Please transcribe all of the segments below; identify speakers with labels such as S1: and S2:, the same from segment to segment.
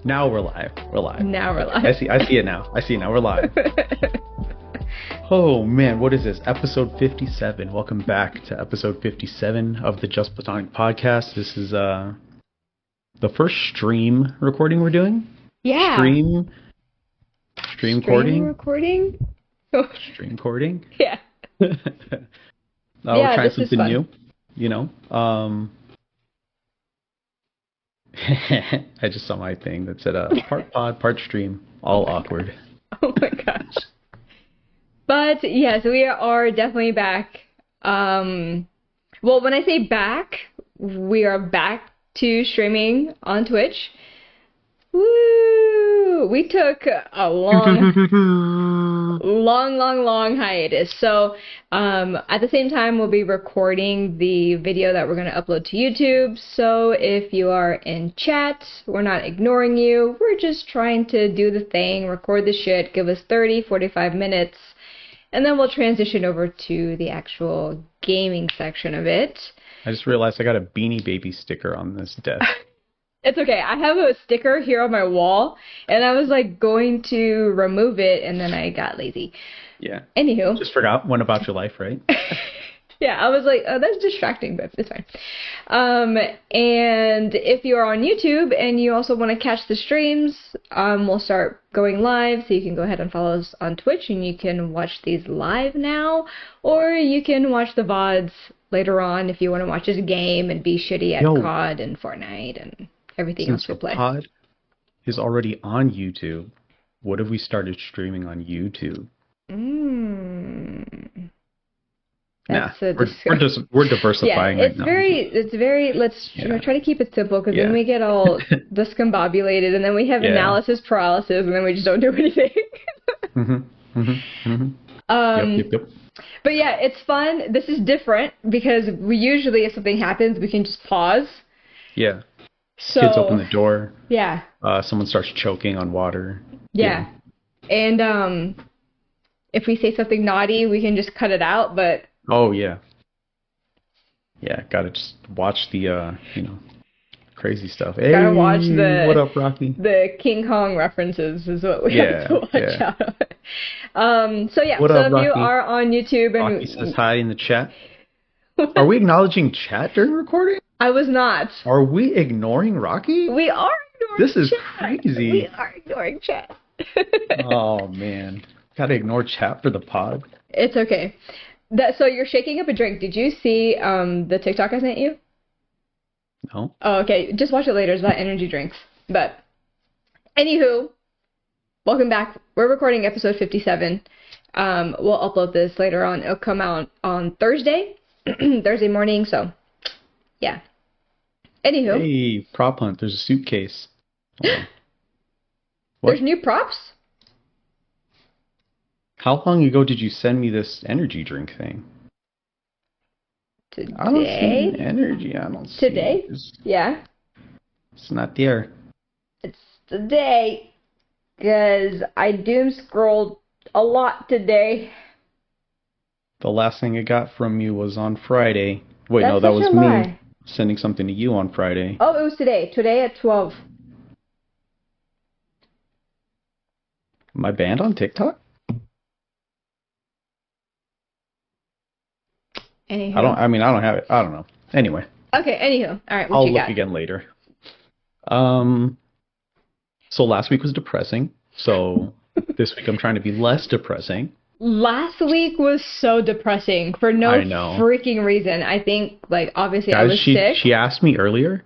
S1: Now we're live. We're live.
S2: Now we're live.
S1: I see it now. We're live. Oh man, what is this? Episode 57. Welcome back to episode 57 of the Just Platonic podcast. This is the first stream recording we're doing.
S2: Yeah.
S1: Stream recording.
S2: Stream recording? Yeah.
S1: We're trying something new. You know. I just saw my thing that said part pod, part stream, all awkward.
S2: Oh my gosh. But yes, we are definitely back. Well, when I say back, we are back to streaming on Twitch. Woo! We took a long hiatus. So at the same time, we'll be recording the video that we're going to upload to YouTube. So if you are in chat, we're not ignoring you. We're just trying to do the thing, record the shit, give us 30, 45 minutes, and then we'll transition over to the actual gaming section of it.
S1: I just realized I got a Beanie Baby sticker on this desk.
S2: It's okay. I have a sticker here on my wall, and I was like going to remove it, and then I got lazy.
S1: Yeah.
S2: Anywho.
S1: Just forgot one about your life, right?
S2: Yeah, I was like, oh, that's distracting, but it's fine. And if you are on YouTube and you also want to catch the streams, we'll start going live, so you can go ahead and follow us on Twitch, and you can watch these live now, or you can watch the VODs later on if you want to watch this game and be shitty at COD and Fortnite and everything else we play.
S1: Since the pod is already on YouTube, what if we started streaming on YouTube?
S2: That's
S1: we're diversifying right now.
S2: It's very, let's try to keep it simple, because then we get all discombobulated, and then we have analysis paralysis, and then we just don't do anything.
S1: Yep.
S2: But yeah, it's fun. This is different, because we usually, if something happens, we can just pause.
S1: Yeah.
S2: So,
S1: kids open the door.
S2: Yeah.
S1: Someone starts choking on water.
S2: Yeah. And if we say something naughty, we can just cut it out, but...
S1: Oh, yeah. Yeah, gotta just watch the, crazy stuff. Hey,
S2: gotta watch the...
S1: What up, Rocky?
S2: The King Kong references is what we have to watch out of. So yeah,
S1: what
S2: so
S1: up,
S2: if
S1: Rocky?
S2: you are on YouTube and...
S1: Rocky says hi in the chat. Are we acknowledging chat during recording?
S2: I was not.
S1: Are we ignoring Rocky?
S2: We are ignoring
S1: This is
S2: chat.
S1: crazy.
S2: We are ignoring chat.
S1: Oh, man. Gotta ignore chat for the pod.
S2: It's okay. So you're shaking up a drink. Did you see the TikTok I sent you?
S1: No.
S2: Oh, okay. Just watch it later. It's about energy drinks. But, anywho, welcome back. We're recording episode 57. We'll upload this later on. It'll come out on Thursday. Thursday morning, so, yeah. Anywho.
S1: Hey, prop hunt. There's a suitcase.
S2: There's new props?
S1: How long ago did you send me this energy drink thing?
S2: Today?
S1: I don't see energy. I don't see
S2: Today? Yeah.
S1: It's not there.
S2: It's today. Because I doom scrolled a lot today.
S1: The last thing I got from you was on Friday. Wait,
S2: That's
S1: no, that was me
S2: lie.
S1: sending something to you on Friday.
S2: Oh, it was today. Today at 12.
S1: Am I banned on TikTok?
S2: Anywho.
S1: I don't have it. I don't know. Anyway.
S2: Okay, anywho. All right,
S1: I'll look again later. So last week was depressing. So this week I'm trying to be less depressing.
S2: Last week was so depressing for no freaking reason. I think, obviously I was sick.
S1: She asked me earlier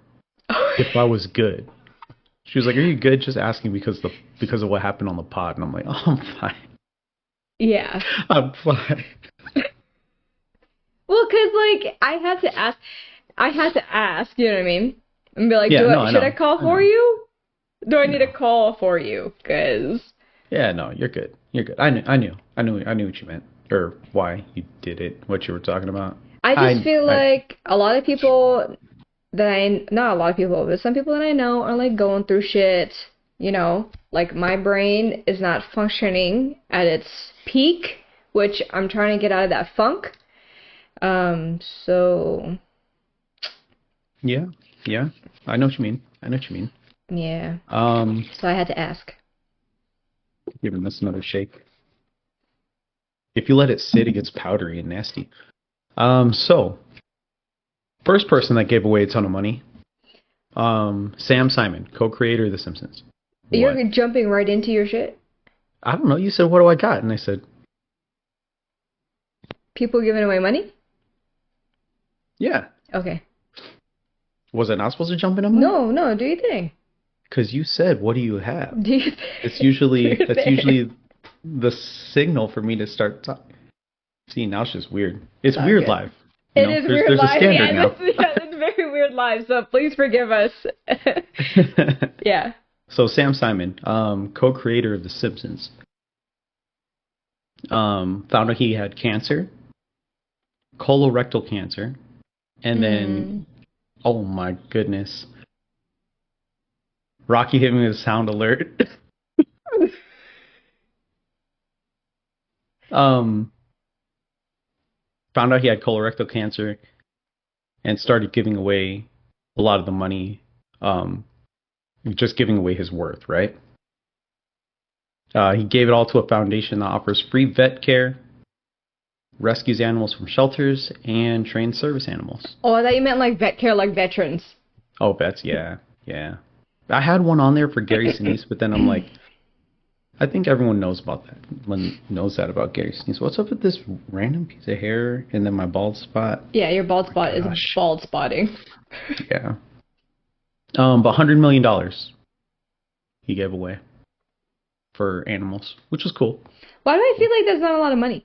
S1: if I was good. She was like, "Are you good?" Just asking because of what happened on the pod, and I'm like, "Oh, I'm fine."
S2: Yeah.
S1: I'm fine.
S2: Well, because I had to ask. You know what I mean? And be like, should I call for you? Do I need to call for you? Because.
S1: Yeah, no, you're good. You're good. I knew what you meant, or why you did it, what you were talking about.
S2: I just feel like a lot of people not a lot of people, but some people that I know are going through shit. My brain is not functioning at its peak, which I'm trying to get out of that funk. So.
S1: Yeah, I know what you mean.
S2: Yeah.
S1: Um,
S2: So I had to ask.
S1: Giving this another shake. If you let it sit, it gets powdery and nasty. So first person that gave away a ton of money, Sam Simon, co-creator of The Simpsons. What?
S2: You're jumping right into your shit?
S1: I don't know. You said, what do I got? And I said,
S2: People giving away money?
S1: yeah.
S2: Okay.
S1: Was I not supposed to jump in on money?
S2: No, do you think?
S1: Because you said, what do you have?
S2: Do you
S1: That's usually the signal for me to start talking. See, now it's just weird. It's weird
S2: Okay.
S1: live.
S2: It is weird
S1: there's
S2: live.
S1: a standard now.
S2: It's very weird live, so please forgive us. Yeah.
S1: So Sam Simon, co-creator of The Simpsons, found out he had cancer, colorectal cancer, and then, oh my goodness, Rocky hit me with a sound alert. Found out he had colorectal cancer and started giving away a lot of the money, just giving away his worth, right? He gave it all to a foundation that offers free vet care, rescues animals from shelters, and trains service animals.
S2: Oh, I thought you meant like vet care, like veterans.
S1: Oh, vets, yeah. I had one on there for Gary Sinise, but then I'm like, I think everyone knows about that. Knows that about Gary Sinise. What's up with this random piece of hair and then my bald spot?
S2: Yeah, your bald spot is bald spotting.
S1: Yeah. But $100 million he gave away for animals, which was cool.
S2: Why do I feel like that's not a lot of money?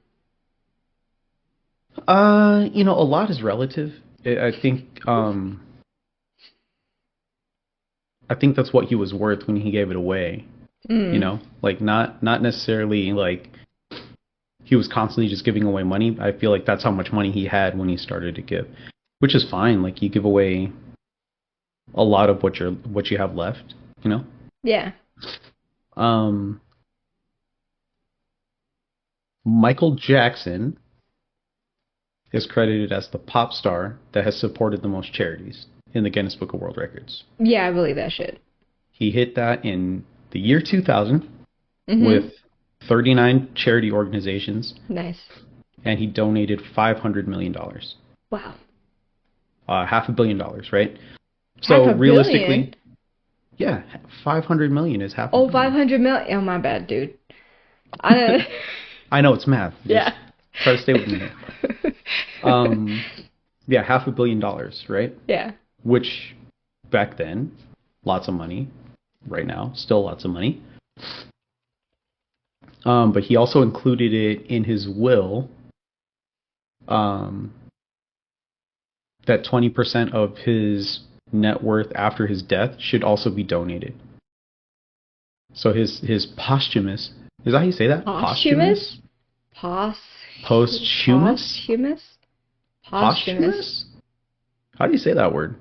S1: A lot is relative. I think that's what he was worth when he gave it away. Like not necessarily like he was constantly just giving away money. I feel like that's how much money he had when he started to give, which is fine. Like you give away a lot of what you have left,
S2: Yeah.
S1: Michael Jackson is credited as the pop star that has supported the most charities in the Guinness Book of World Records.
S2: Yeah, I believe that shit.
S1: He hit that in the year 2000 with 39 charity organizations.
S2: Nice.
S1: And he donated $500 million.
S2: Wow.
S1: $500 million, right? So realistically,
S2: billion?
S1: Yeah, 500 million is half.
S2: Oh, 500 million. Oh, my bad, dude.
S1: I know it's math.
S2: Yeah.
S1: Just try to stay with me here. Yeah, $500 million, right?
S2: Yeah.
S1: Which back then, lots of money. Right now, still lots of money. But he also included it in his will. That 20% of his net worth after his death should also be donated. So his posthumous, is that how you say that?
S2: Posthumous?
S1: Posthumous? Posthumous? How do you say that word?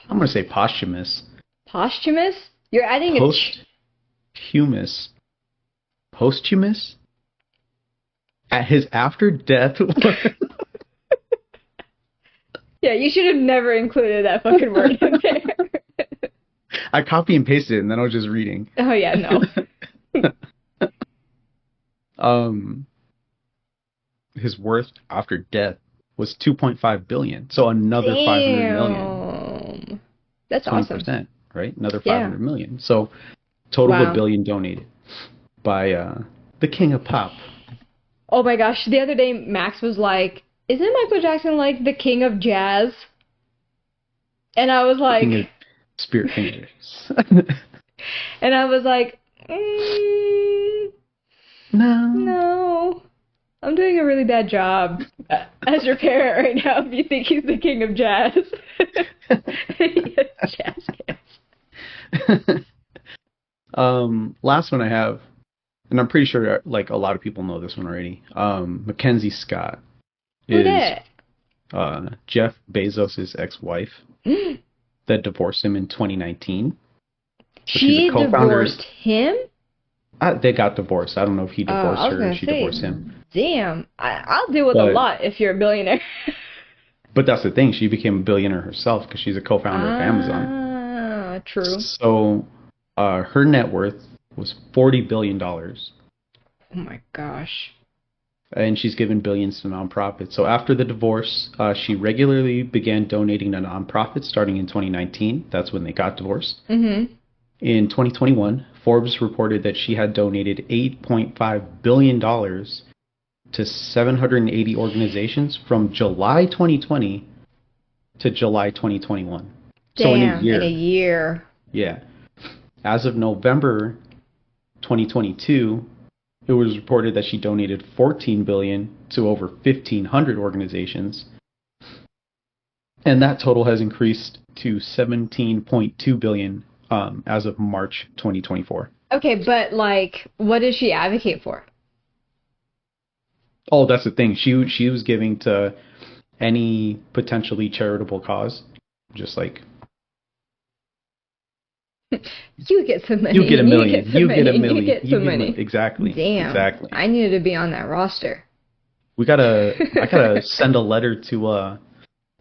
S1: I'm going to say posthumous.
S2: Posthumous? You're adding
S1: Posthumous. Posthumous? At his after death.
S2: Yeah, you should have never included that fucking word in there.
S1: I copy and pasted it, and then I was just reading.
S2: Oh yeah,
S1: no. His worth after death was $2.5 billion. So another $500 million.
S2: That's
S1: 20%,
S2: awesome.
S1: right? Another $500 million. So total of $1 billion donated by the king of pop.
S2: Oh my gosh! The other day, Max was like, "Isn't Michael Jackson like the king of jazz?" And I was like,
S1: "King of spirit fingers."
S2: And I was like, no. I'm doing a really bad job as your parent right now if you think he's the king of jazz. Jazz hands.
S1: Last one I have, and I'm pretty sure like a lot of people know this one already. Mackenzie Scott is Jeff Bezos' ex-wife that divorced him in 2019.
S2: She divorced him?
S1: They got divorced. I don't know if he divorced her or she divorced him.
S2: Damn. I'll deal with a lot if you're a billionaire.
S1: But that's the thing. She became a billionaire herself because she's a co-founder of Amazon.
S2: true.
S1: So, her net worth was $40 billion,
S2: Oh my gosh.
S1: and she's given billions to nonprofits. So after the divorce, she regularly began donating to nonprofits starting in 2019. That's when they got divorced.
S2: Mm-hmm.
S1: In 2021, Forbes reported that she had donated $8.5 billion to 780 organizations from July 2020 to July 2021. So in a
S2: Damn, in a
S1: year.
S2: year.
S1: Yeah. As of November 2022, it was reported that she donated 14 billion to over 1,500 organizations, and that total has increased to 17.2 billion as of March 2024.
S2: Okay, but like, what does she advocate for?
S1: Oh, that's the thing. She was giving to any potentially charitable cause, just like
S2: You get some money.
S1: you get a
S2: You
S1: million,
S2: get some
S1: you
S2: money.
S1: get a
S2: You
S1: million,
S2: get
S1: you
S2: some
S1: get
S2: money.
S1: exactly,
S2: Damn,
S1: exactly.
S2: I needed to be on that roster.
S1: I gotta send a letter to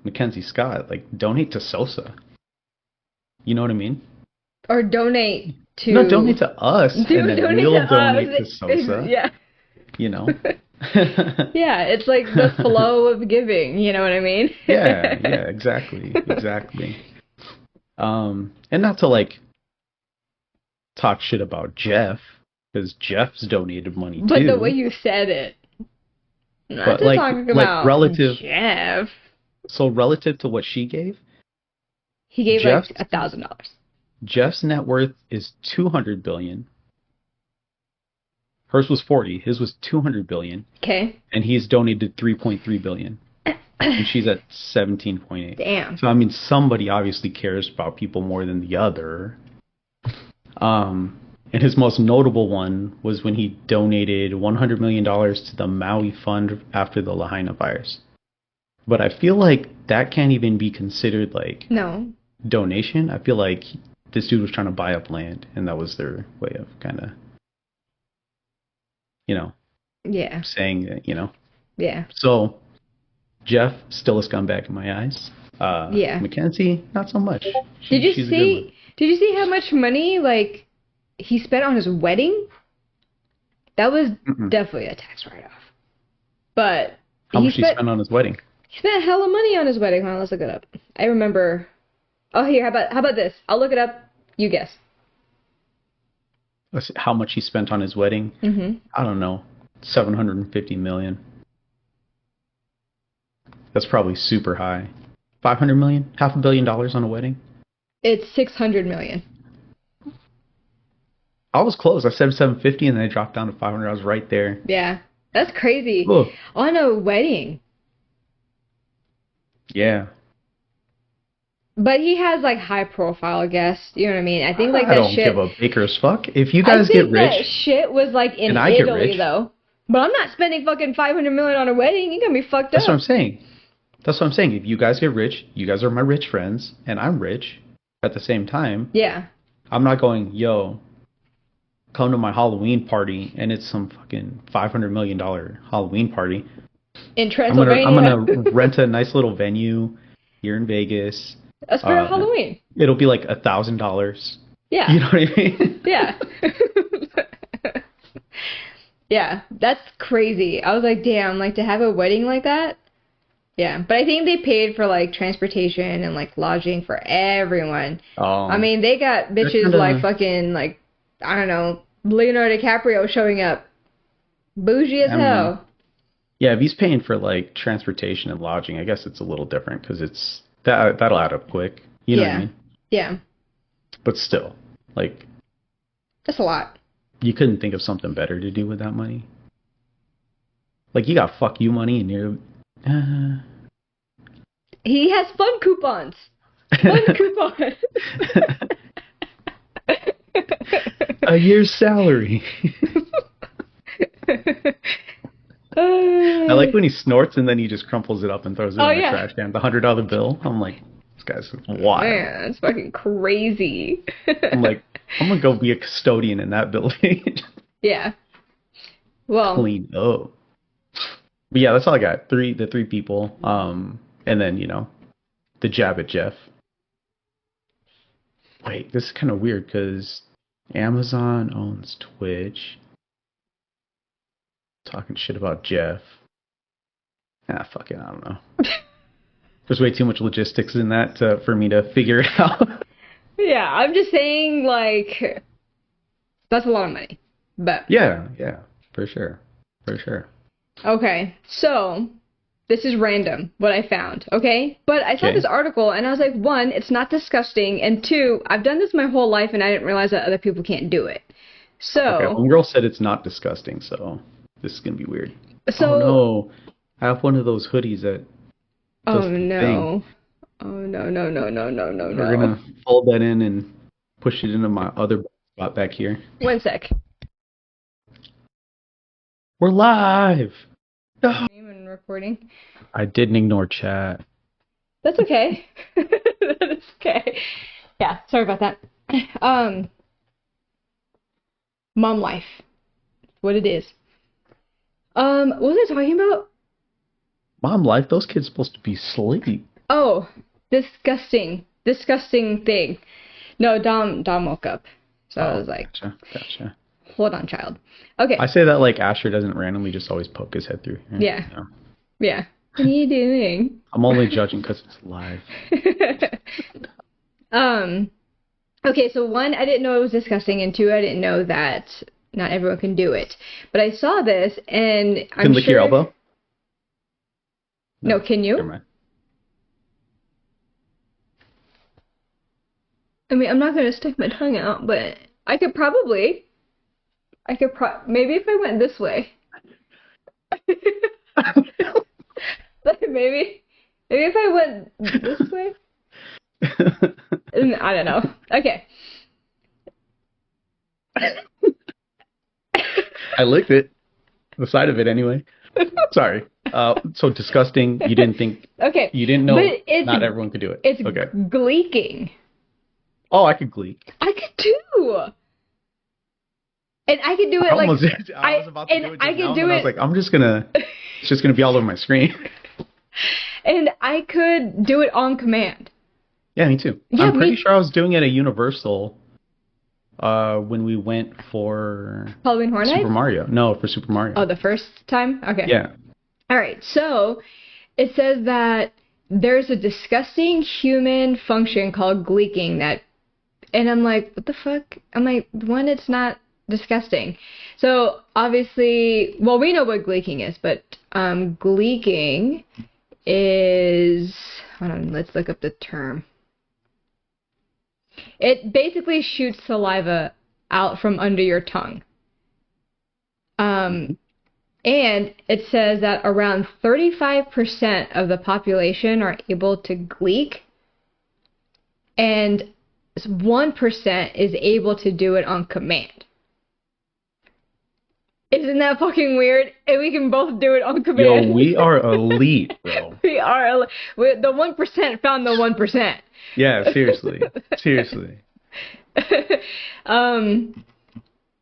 S1: Mackenzie Scott, like donate to Sosa. You know what I mean?
S2: Or donate
S1: No,
S2: to.
S1: donate to us, and then
S2: Donate to
S1: we'll
S2: us.
S1: donate to Sosa.
S2: Yeah.
S1: You know?
S2: Yeah, it's like the flow of giving. You know what I mean?
S1: Yeah, exactly, exactly. And not to like talk shit about Jeff, because Jeff's donated money
S2: But the way
S1: too.
S2: you said it, not
S1: But
S2: to talk
S1: like
S2: about
S1: relative,
S2: Jeff.
S1: so relative to what she gave,
S2: He gave like
S1: Jeff's
S2: $1,000.
S1: Jeff's net worth is 200 billion. Hers was 40. His was 200 billion,
S2: Okay.
S1: and he's donated 3.3 billion, and she's at 17.8.
S2: Damn.
S1: So I mean, somebody obviously cares about people more than the other. And his most notable one was when he donated $100 million to the Maui Fund after the Lahaina fires. But I feel like that can't even be considered like
S2: No.
S1: donation. I feel like this dude was trying to buy up land, and that was their way of kind of, you know,
S2: Yeah.
S1: saying that, you know.
S2: Yeah.
S1: So Jeff, still a scumbag in my eyes.
S2: Yeah.
S1: Mackenzie, not so much.
S2: Did you
S1: She's a good one.
S2: see? Did you see how much money like he spent on his wedding? That was
S1: Mm-mm.
S2: definitely a tax write-off. But
S1: How much he spent on his wedding?
S2: he spent hella money on his wedding. Hold on, let's look it up. I remember. Oh, here. How about this? I'll look it up. You guess.
S1: Let's see, how much he spent on his wedding?
S2: Mm-hmm.
S1: I don't know. 750 million. That's probably super high. 500 million? $500 million on a wedding?
S2: It's 600 million.
S1: I was close. I said 750 and then I dropped down to 500. I was right there.
S2: Yeah, that's crazy.
S1: Ugh.
S2: On a wedding.
S1: Yeah.
S2: But he has like high profile guests. You know what I mean? I think like
S1: I
S2: that
S1: don't
S2: shit.
S1: give a baker's fuck. If you
S2: I
S1: guys
S2: think
S1: get
S2: that
S1: rich
S2: shit was like in
S1: and I get
S2: Italy
S1: rich,
S2: though. But I'm not spending fucking 500 million on a wedding. You're gonna be fucked
S1: that's
S2: up.
S1: what I'm saying. That's what I'm saying. If you guys get rich, you guys are my rich friends, and I'm rich at the same time.
S2: Yeah.
S1: I'm not going, yo, come to my Halloween party, and it's some fucking $500 million Halloween party.
S2: In Transylvania.
S1: I'm gonna rent a nice little venue here in Vegas.
S2: That's for Halloween.
S1: It'll be like $1,000.
S2: Yeah.
S1: You know what I mean?
S2: Yeah. Yeah, that's crazy. I was like, damn, like to have a wedding like that? Yeah, but I think they paid for like transportation and like lodging for everyone. I mean, they got bitches like fucking like, I don't know, Leonardo DiCaprio showing up. Bougie as hell.
S1: Yeah, if he's paying for like transportation and lodging, I guess it's a little different because it's that'll add up quick. You know what I mean?
S2: Yeah.
S1: But still, like,
S2: that's a lot.
S1: You couldn't think of something better to do with that money? Like, you got fuck you money and you're...
S2: He has fun coupons. Fun coupons.
S1: A year's salary. I like when he snorts and then he just crumples it up and throws it in the trash can. The $100 bill. I'm like, this guy's wild.
S2: Man, that's fucking crazy.
S1: I'm like, I'm gonna go be a custodian in that building.
S2: Yeah. Well.
S1: Clean up. But yeah, that's all I got. The three people. And then, you know, the jab at Jeff. Wait, this is kind of weird because Amazon owns Twitch. Talking shit about Jeff. Fuck it, I don't know. There's way too much logistics in that for me to figure it out.
S2: Yeah, I'm just saying, like, that's a lot of money. But
S1: Yeah, for sure. For sure.
S2: okay, so this is random, what I found, okay? But I saw this article, and I was like, one, it's not disgusting, and two, I've done this my whole life, and I didn't realize that other people can't do it. So...
S1: Okay, homegirl said it's not disgusting, so this is going to be weird.
S2: So...
S1: Oh, no. I have one of those hoodies that does
S2: oh,
S1: the
S2: no.
S1: thing.
S2: Oh, no.
S1: We're going to fold that in and push it into my other spot back here.
S2: 1 sec.
S1: We're live! No.
S2: Name and recording.
S1: I didn't ignore chat.
S2: That's okay. That's okay. Yeah, sorry about that. Mom life. What it is. What was I talking about?
S1: Mom life? Those kids supposed to be asleep.
S2: Oh, disgusting. Disgusting thing. No, Dom woke up. So I was like,
S1: Gotcha.
S2: Hold on, child. Okay.
S1: I say that like Asher doesn't randomly just always poke his head through.
S2: Yeah. You know. Yeah. What are you doing?
S1: I'm only judging because it's live.
S2: Okay, so one, I didn't know it was disgusting, and two, I didn't know that not everyone can do it. But I saw this, and I'm
S1: can lick your elbow?
S2: No, can you?
S1: Never mind.
S2: I mean, I'm not going to stick my tongue out, but I could probably. Maybe if I went this way. maybe if I went this way. I don't know. Okay.
S1: I licked it. The side of it anyway. Sorry. So disgusting. You didn't think.
S2: Okay.
S1: You didn't know not everyone could do it.
S2: It's
S1: okay.
S2: gleeking.
S1: Oh, I could gleek.
S2: I could too. And I could do it like
S1: I was about to do it.
S2: I
S1: was like, it's just gonna be all over my screen.
S2: And I could do it on command.
S1: Yeah, me too. Yeah, I'm pretty sure I was doing it at Universal when we went for
S2: Halloween Horror Nights?
S1: Super Mario. No, for Super Mario.
S2: Oh, the first time? Okay.
S1: Yeah.
S2: All right. So it says that there's a disgusting human function called gleeking and I'm like, what the fuck? I'm like, one, it's not disgusting. So obviously, well, we know what gleeking is, but gleeking is, hold on, let's look up the term. It basically shoots saliva out from under your tongue. And it says that around 35% of the population are able to gleek, and 1% is able to do it on command. Isn't that fucking weird? And we can both do it on command.
S1: Yo, we are elite, bro.
S2: We are the 1% found the 1%.
S1: Yeah, seriously.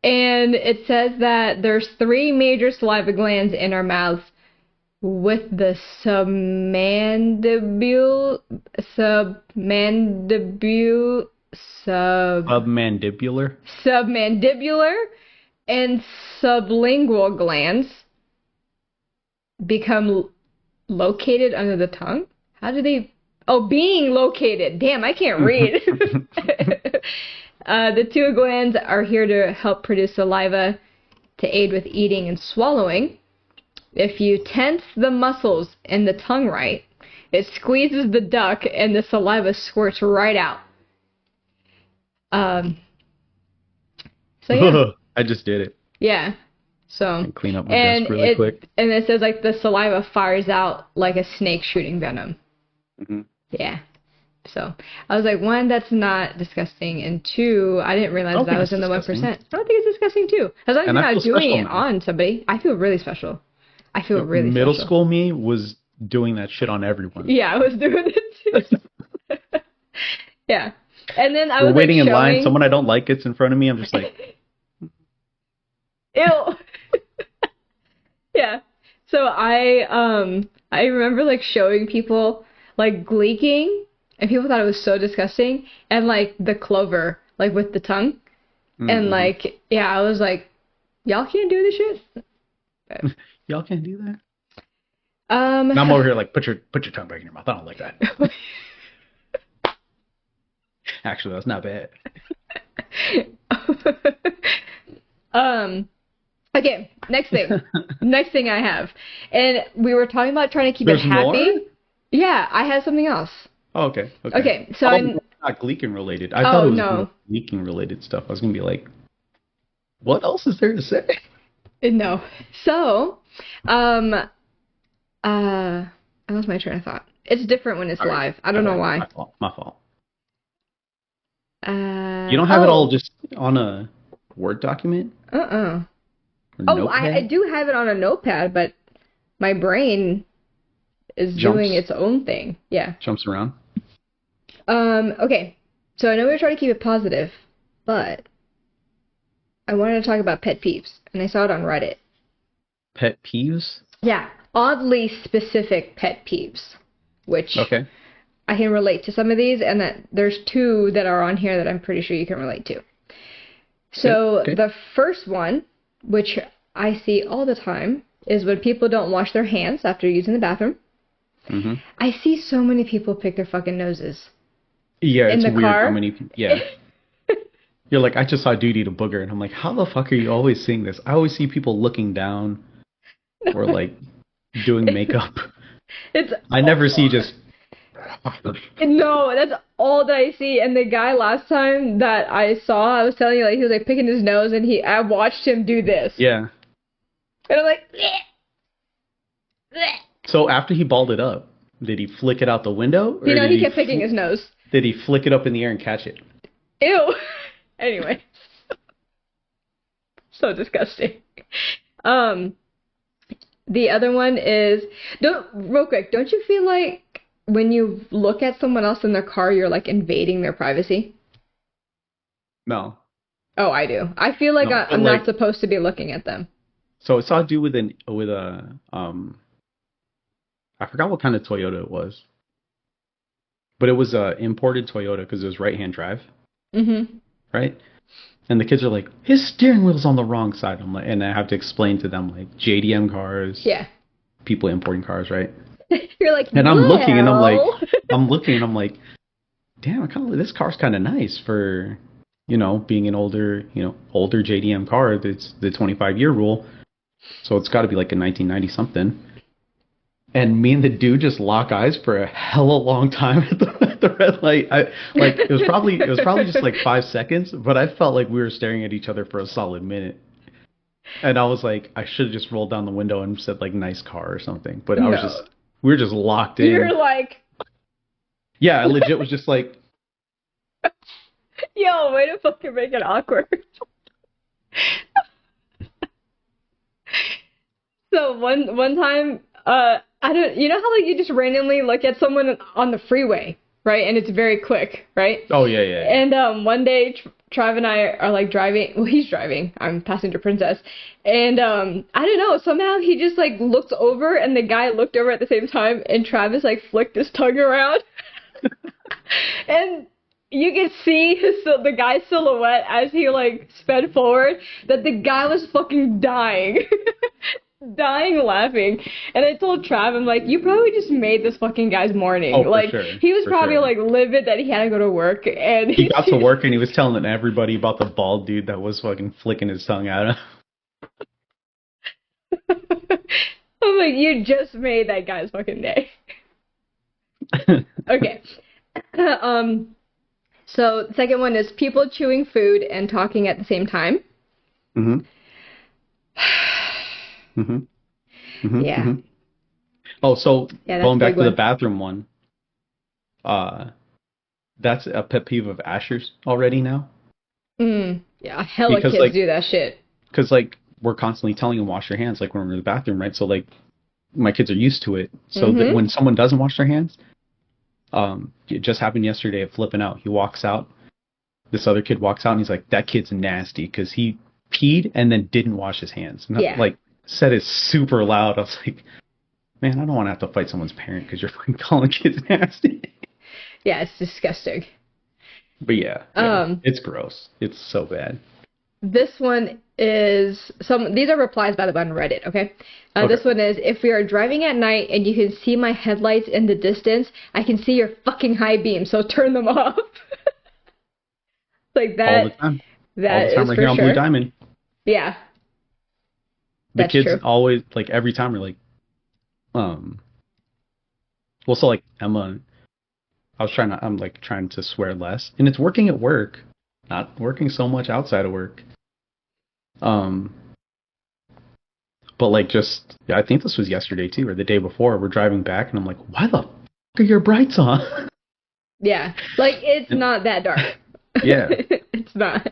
S2: And it says that there's 3 major saliva glands in our mouths, with the submandibular, and sublingual glands become located under the tongue. How do they? Oh, being located. Damn, I can't read. The 2 glands are here to help produce saliva to aid with eating and swallowing. If you tense the muscles in the tongue right, it squeezes the duct and the saliva squirts right out. So yeah.
S1: I just did it.
S2: Yeah. So
S1: clean up my desk really quick.
S2: And it says like the saliva fires out like a snake shooting venom.
S1: Mm-hmm.
S2: Yeah. So I was like, 1, that's not disgusting, and 2, I didn't realize that was in the 1%. I don't think it's disgusting too. As long as you're not doing it on somebody, I feel really special. I feel really
S1: middle
S2: special.
S1: school me was doing that shit on everyone.
S2: Yeah, I was doing it too. Yeah. And then I was
S1: waiting in line, someone I don't like gets in front of me, I'm just like
S2: ew. Yeah. So I remember like showing people like gleeking, and people thought it was so disgusting. And like the clover, like with the tongue, and like yeah, I was like, y'all can't do this shit. But,
S1: y'all can't do that. And I'm over here like, put your tongue back in your mouth. I don't like that. Actually, that's not bad.
S2: Okay, next thing I have, and we were talking about trying to keep it happy. More? Yeah, I have something else.
S1: Oh, okay.
S2: Okay, so I'm
S1: not Gleeking related. I thought it was Gleeking related stuff. I was gonna be like, what else is there to say?
S2: No. So, I lost my train of thought. It's different when it's live. I don't know why.
S1: My fault. You don't have it all just on a Word document?
S2: Oh, I do have it on a notepad, but my brain is doing its own thing. Yeah.
S1: Jumps around.
S2: Okay. So I know we're trying to keep it positive, but I wanted to talk about pet peeves, and I saw it on Reddit.
S1: Pet peeves?
S2: Yeah. Oddly specific pet peeves, which I can relate to some of these, and that there's two that are on here that I'm pretty sure you can relate to. So the first one, which I see all the time, is when people don't wash their hands after using the bathroom. I see so many people pick their fucking noses.
S1: Yeah,
S2: it's
S1: weird
S2: car.
S1: How many people... Yeah. You're like, I just saw dude eat a booger, and I'm like, how the fuck are you always seeing this? I always see people looking down or like doing makeup. I never see just...
S2: No, that's all that I see. And the guy last time that I saw, I was telling you, like, he was like picking his nose, and I watched him do this.
S1: Yeah.
S2: And I'm like,
S1: So after he balled it up, did he flick it out the window?
S2: Or he kept picking his nose.
S1: Did he flick it up in the air and catch it?
S2: Ew. Anyway. So disgusting. The other one is, real quick, don't you feel like when you look at someone else in their car, you're like invading their privacy?
S1: No.
S2: Oh, I do. I feel like I'm not supposed to be looking at them.
S1: So I saw a dude with a I forgot what kind of Toyota it was, but it was a imported Toyota because it was right-hand drive. Right. And the kids are like, his steering wheel's on the wrong side. I'm like, and I have to explain to them like JDM cars.
S2: Yeah.
S1: People importing cars, right?
S2: You're like,
S1: and I'm looking and I'm like, damn, this car's kind of nice for, being an older JDM car. It's the 25-year rule. So it's got to be like a 1990 something. And me and the dude just lock eyes for a hella long time at the red light. It was probably just like 5 seconds, but I felt like we were staring at each other for a solid minute. And I was like, I should have just rolled down the window and said like nice car or something. But we were just locked in.
S2: You're like,
S1: yeah, I legit was just like,
S2: yo, way to fucking make it awkward. So one time, I don't, how like you just randomly look at someone on the freeway, right? And it's very quick, right?
S1: Oh yeah.
S2: And one day Trav and I are like driving. Well, he's driving. I'm passenger princess. And I don't know. Somehow he just like looks over, and the guy looked over at the same time, and Travis like flicked his tongue around, and you could see the guy's silhouette as he like sped forward. That the guy was fucking dying. Dying laughing. And I told Trav, I'm like, you probably just made this fucking guy's morning.
S1: Oh,
S2: like,
S1: for sure.
S2: He was probably like livid that he had to go to work, and
S1: he got to work and he was telling everybody about the bald dude that was fucking flicking his tongue at him.
S2: I'm like, you just made that guy's fucking day. Okay. So the second one is people chewing food and talking at the same time. Yeah.
S1: Oh, so going back to the bathroom one, that's a pet peeve of Asher's already now.
S2: Yeah, hella kids do that shit.
S1: Because like we're constantly telling them wash your hands, like when we're in the bathroom, right? So like my kids are used to it. So that when someone doesn't wash their hands, it just happened yesterday at Flipping Out. He walks out. This other kid walks out and he's like, that kid's nasty because he peed and then didn't wash his hands. Like said it super loud. I was like, man, I don't want to have to fight someone's parent because you're fucking calling kids nasty.
S2: Yeah, it's disgusting.
S1: But yeah, it's gross. It's so bad.
S2: This one is these are replies by the way on Reddit, okay?
S1: Okay.
S2: This one is, if we are driving at night and you can see my headlights in the distance, I can see your fucking high beam, so turn them off. Like that.
S1: All the time. All
S2: That
S1: the time
S2: is
S1: right
S2: for
S1: here on Blue
S2: sure.
S1: Diamond.
S2: Yeah,
S1: The
S2: that's
S1: kids
S2: true.
S1: always, like, every time are like, well, so like Emma, I'm like trying to swear less, and it's working at work, not working so much outside of work. Um, but like I think this was yesterday too, or the day before. We're driving back, and I'm like, why the fuck are your brights on?
S2: Yeah, like it's
S1: And,
S2: not that dark.
S1: yeah,
S2: It's not.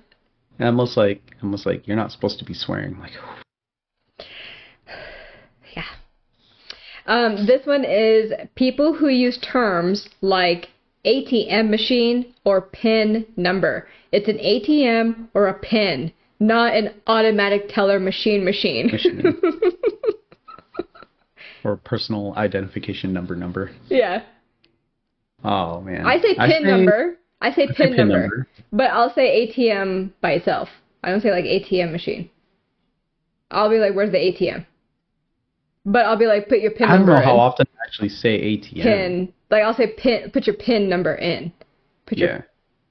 S1: and almost like you're not supposed to be swearing. Like,
S2: Yeah. This one is people who use terms like ATM machine or PIN number. It's an ATM or a PIN, not an automatic teller machine.
S1: machine or personal identification number.
S2: Yeah.
S1: Oh man,
S2: I say PIN number. I say
S1: I say
S2: PIN
S1: pin
S2: number.
S1: number.
S2: But I'll say ATM by itself. I don't say like ATM machine. I'll be like, where's the ATM? But I'll be like, put your PIN
S1: I don't
S2: number
S1: know how
S2: in.
S1: often I actually say ATM.
S2: PIN. Like I'll say PIN. Put your PIN number in. Put your.
S1: Yeah.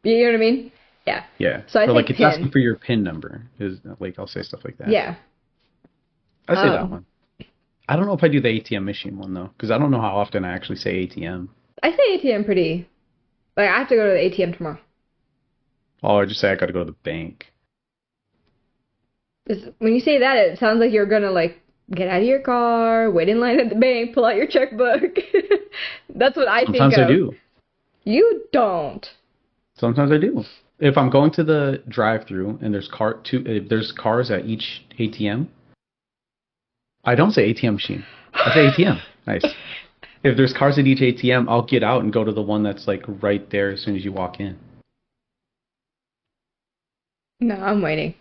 S2: You know what I mean? Yeah.
S1: Yeah.
S2: So I
S1: or
S2: say
S1: like it's
S2: PIN.
S1: asking for your PIN number. Is like I'll say stuff like that.
S2: Yeah.
S1: I say that one. I don't know if I do the ATM machine one though, because I don't know how often I actually say ATM.
S2: I say ATM pretty. Like I have to go to the ATM tomorrow.
S1: Oh, I just say I got to go to the bank.
S2: When you say that, it sounds like you're gonna like get out of your car, wait in line at the bank, pull out your checkbook. That's what I think
S1: Sometimes
S2: of.
S1: I do.
S2: You don't.
S1: Sometimes I do. If I'm going to the drive-through and there's cars at each ATM, I don't say ATM machine. I say ATM. Nice. If there's cars at each ATM, I'll get out and go to the one that's like right there as soon as you walk in.
S2: No, I'm waiting.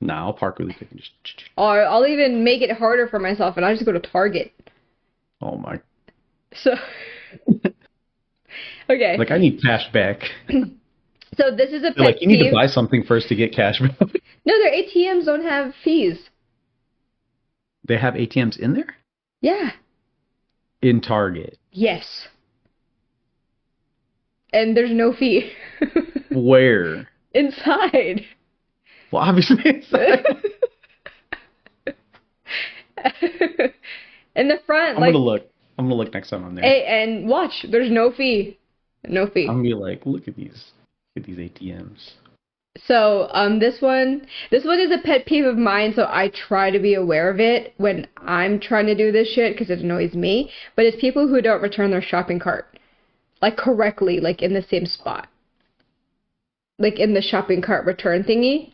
S1: Nah, I'll park really quick and just.
S2: Or I'll even make it harder for myself and I'll just go to Target.
S1: Oh my.
S2: So, okay.
S1: Like I need cash back.
S2: So this is a pet
S1: They're like you need
S2: peeve.
S1: to buy something first to get cash back.
S2: No, their ATMs don't have fees.
S1: They have ATMs in there?
S2: Yeah.
S1: In Target.
S2: Yes. And there's no fee.
S1: Where?
S2: Inside.
S1: Well, obviously inside.
S2: In the front,
S1: I'm
S2: like.
S1: gonna look. I'm gonna look next time I'm there.
S2: Hey, and watch. There's no fee. No fee.
S1: I'm gonna be like, look at these ATMs.
S2: So, this one is a pet peeve of mine, so I try to be aware of it when I'm trying to do this shit because it annoys me. But it's people who don't return their shopping cart, like correctly, like in the same spot, like in the shopping cart return thingy,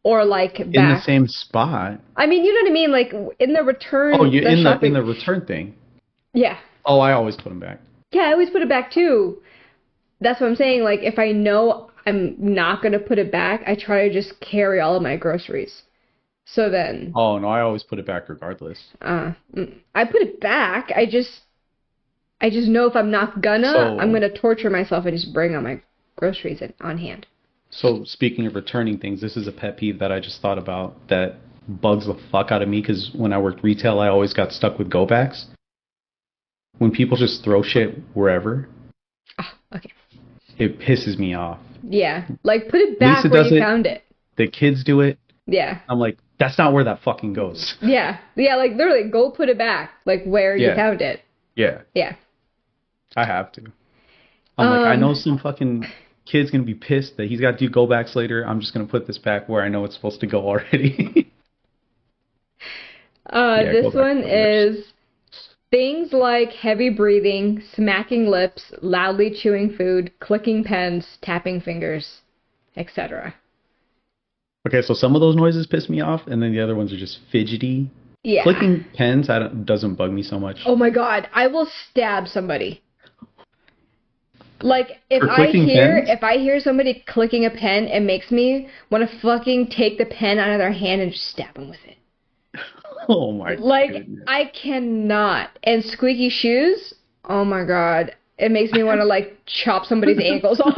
S2: or like back.
S1: In the same spot.
S2: I mean, you know what I mean, like in the return.
S1: Oh, you in
S2: shopping...
S1: the return thing.
S2: Yeah.
S1: Oh, I always put them back.
S2: Yeah, I always put it back too. That's what I'm saying. Like, if I know I'm not going to put it back, I try to just carry all of my groceries. So then...
S1: Oh, no, I always put it back regardless.
S2: I put it back. I just know if I'm not gonna, I'm going to torture myself and just bring all my groceries on hand.
S1: So, speaking of returning things, this is a pet peeve that I just thought about that bugs the fuck out of me because when I worked retail, I always got stuck with go-backs. When people just throw shit wherever.
S2: Oh, okay.
S1: It pisses me off.
S2: Yeah. Like, put it back where you found it.
S1: The kids do it.
S2: Yeah.
S1: I'm like, that's not where that fucking goes.
S2: Yeah. Yeah, like, literally, go put it back, like, where you found it.
S1: Yeah.
S2: Yeah.
S1: I have to. I'm like, I know some fucking kid's going to be pissed that he's got to do go-backs later. I'm just going to put this back where I know it's supposed to go already.
S2: This one is... things like heavy breathing, smacking lips, loudly chewing food, clicking pens, tapping fingers, etc.
S1: Okay, so some of those noises piss me off, and then the other ones are just fidgety.
S2: Yeah.
S1: Clicking pens doesn't bug me so much.
S2: Oh my god, I will stab somebody. Like, if I hear somebody clicking a pen, it makes me want to fucking take the pen out of their hand and just stab them with it.
S1: Oh my
S2: Like,
S1: goodness.
S2: I cannot. And squeaky shoes, oh my god. it makes me want to like chop somebody's ankles off.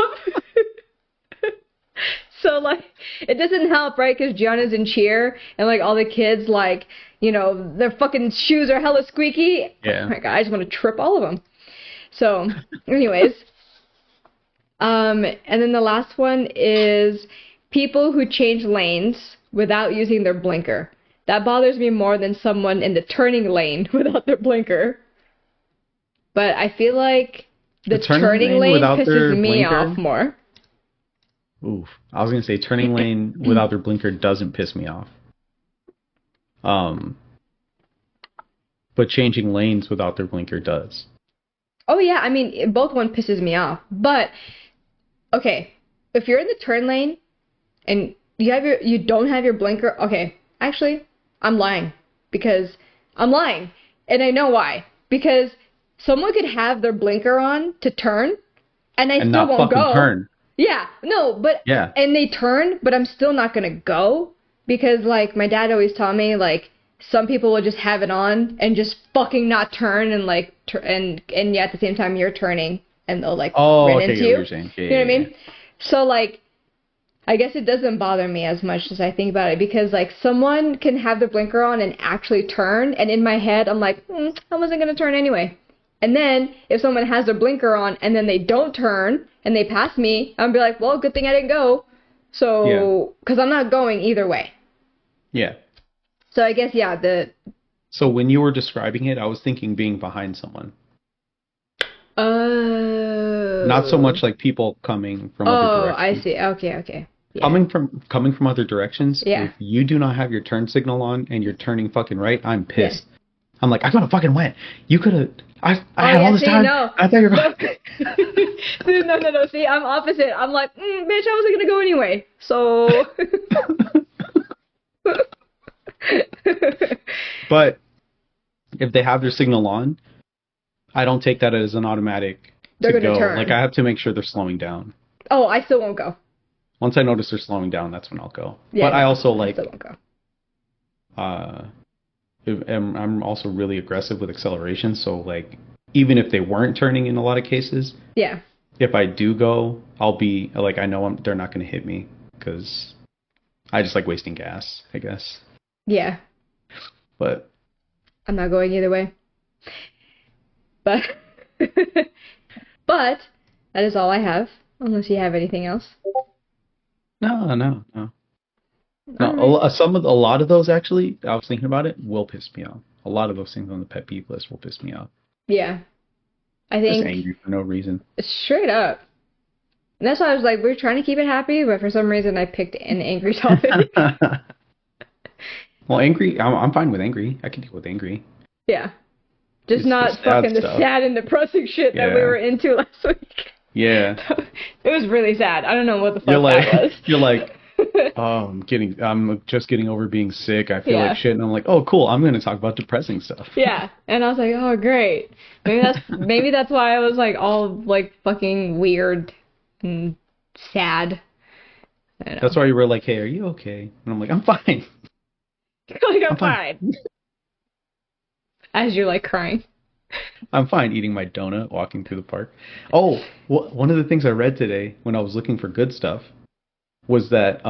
S2: So like it doesn't help, right? Because Gianna's in cheer and like all the kids like, you know, their fucking shoes are hella squeaky.
S1: Yeah.
S2: Oh my God, I just want to trip all of them. So anyways, and then the last one is people who change lanes without using their blinker. That bothers me more than someone in the turning lane without their blinker. But I feel like the turning lane pisses me off more.
S1: Oof. I was going to say turning lane without their blinker doesn't piss me off. But changing lanes without their blinker does.
S2: Oh yeah, I mean, both one pisses me off. But okay, if you're in the turn lane and you don't have your blinker, okay, actually, I'm lying. And I know why. Because someone could have their blinker on to turn and I still won't go.
S1: Turn.
S2: Yeah, no, but
S1: yeah.
S2: And they turn, but I'm still not gonna go because like my dad always taught me like some people will just have it on and just fucking not turn and like and yeah, at the same time you're turning and they'll like run into you. You know what I mean? So like I guess it doesn't bother me as much as I think about it because like someone can have the blinker on and actually turn and in my head I'm like, I wasn't gonna turn anyway. And then if someone has their blinker on and then they don't turn and they pass me, I'll be like, well, good thing I didn't go. So, because I'm not going either way.
S1: Yeah.
S2: So I guess, yeah,
S1: So when you were describing it, I was thinking being behind someone. Not so much like people coming from other directions.
S2: Oh, I see. Okay. Yeah.
S1: Coming from other directions,
S2: yeah.
S1: If you do not have your turn signal on and you're turning fucking right, I'm pissed. Yeah. I'm like, I could have fucking went. You could have... I had all this time.
S2: No.
S1: I thought you were going...
S2: No. See, I'm opposite. I'm like, bitch, I wasn't going to go anyway. So...
S1: But if they have their signal on, I don't take that as an automatic
S2: to
S1: go.
S2: Turn.
S1: Like, I have to make sure they're slowing down.
S2: Oh, I still won't go.
S1: Once I notice they're slowing down, that's when I'll go.
S2: Yeah,
S1: but I also like...
S2: I still won't go.
S1: I'm also really aggressive with acceleration, so like even if they weren't turning in a lot of cases,
S2: yeah.
S1: If I do go, I'll be like I know they're not going to hit me because I just like wasting gas, I guess.
S2: Yeah.
S1: But
S2: I'm not going either way. But that is all I have, unless you have anything else.
S1: No. No, right. A lot of those actually, I was thinking about it, will piss me off. A lot of those things on the pet peeve list will piss me off.
S2: Yeah. I think...
S1: Just angry for no reason.
S2: Straight up. And that's why I was like, we're trying to keep it happy, but for some reason I picked an angry topic.
S1: Well, angry, I'm fine with angry. I can deal with angry.
S2: Yeah. Just not fucking the sad and depressing shit that we were into last week.
S1: Yeah.
S2: It was really sad. I don't know what the fuck that was.
S1: You're like... I'm just getting over being sick. I feel like shit, and I'm like, oh, cool. I'm going to talk about depressing stuff.
S2: Yeah, and I was like, oh, great. Maybe that's why I was like all like fucking weird and sad.
S1: That's why you were like, hey, are you okay? And I'm like, I'm fine.
S2: Like I'm fine. As you're like crying.
S1: I'm fine eating my donut, walking through the park. Oh, one of the things I read today when I was looking for good stuff was that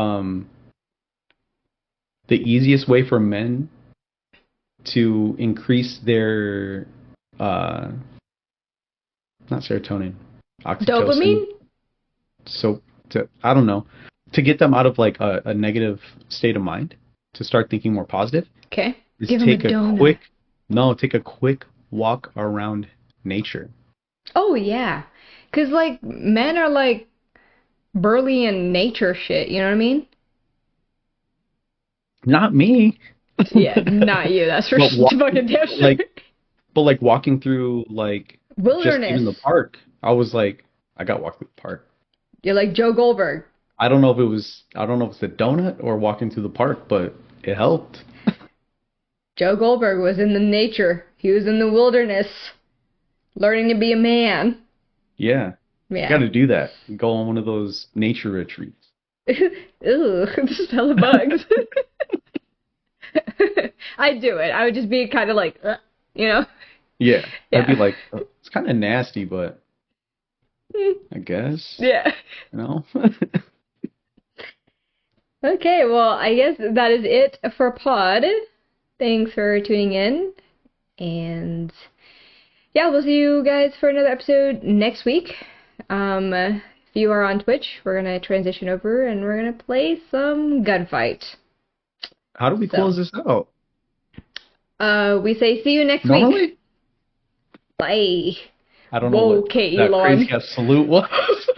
S1: the easiest way for men to increase their not serotonin, oxytocin,
S2: dopamine.
S1: So I don't know, to get them out of like a negative state of mind, to start thinking more positive.
S2: Okay.
S1: Is
S2: Give
S1: take
S2: them a donut.
S1: Take a quick walk around nature.
S2: Oh yeah, 'cause like men are like burly and nature shit, you know what I mean?
S1: Not me.
S2: Yeah, not you. That's for fucking damn sure.
S1: But like walking through like
S2: wilderness,
S1: just even the park, I was like, I got walked through the park.
S2: You're like Joe Goldberg.
S1: I don't know if it's the donut or walking through the park, but it helped.
S2: Joe Goldberg was in the nature. He was in the wilderness, learning to be a man.
S1: Yeah.
S2: Yeah.
S1: You got to do that. Go on one of those nature retreats.
S2: Ew, the smell of bugs. I'd do it. I would just be kind of like, you know?
S1: Yeah. I'd be like, it's kind of nasty, but I guess.
S2: Yeah.
S1: You know?
S2: Okay, well, I guess that is it for Pod. Thanks for tuning in. And yeah, we'll see you guys for another episode next week. If you are on Twitch, we're going to transition over and we're going to play some Gunfight.
S1: How do we close this out?
S2: We say see you next
S1: Normally?
S2: week. Bye.
S1: I don't know what that crazy salute was.